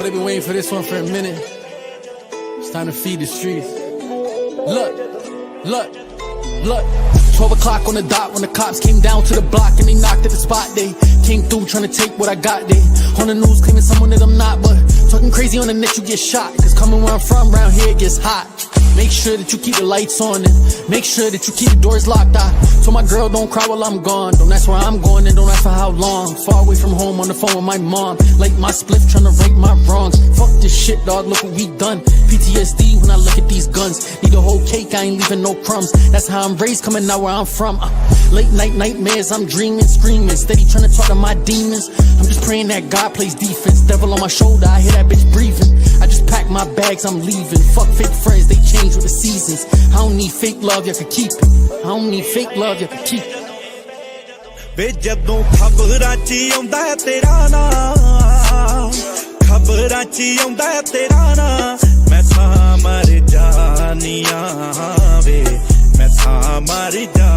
They've been waiting for this one for a minute. It's time to feed the streets. Look. 12 o'clock on the dot when the cops came down to the block and they knocked at the spot. They came through trying to take what I got. They on the news claiming someone that I'm not, but talking crazy on the net you get shot. Cause coming where I'm from, round here it gets hot. Make sure that you keep the lights on and make sure that you keep the doors locked. I told my girl don't cry while I'm gone. Don't ask where I'm going and don't ask for how long. Far away from home on the phone with my mom. Like my spliff trying to right my wrongs. Fuck this shit dog, look what we done. PTSD when I look at these guns. Need a whole cake, I ain't leaving no crumbs. That's how I'm raised, coming out where I'm from. Late night nightmares, I'm dreaming, screaming. Steady trying to talk to my demons. I'm just praying that God plays defense. Devil on my shoulder, I hear that bitch breathing. I just pack my bags, I'm leaving. Fuck fake friends, they change with the seasons. I don't need fake love, you can keep it. I don't need fake love, you can keep it. ਵੇ ਜਦੋਂ ਖਬਰਾਂ 'ਚ ਆਉਂਦਾ ਤੇਰਾ ਨਾਮ ਖਬਰਾਂ 'ਚ ਆਉਂਦਾ ਤੇਰਾ ਨਾਮ ਮੈਂ ਤਾਂ ਮਰ ਜਾਨੀਆਂ ਵੇ ਮੈਂ ਤਾਂ ਮਰ ਜਾ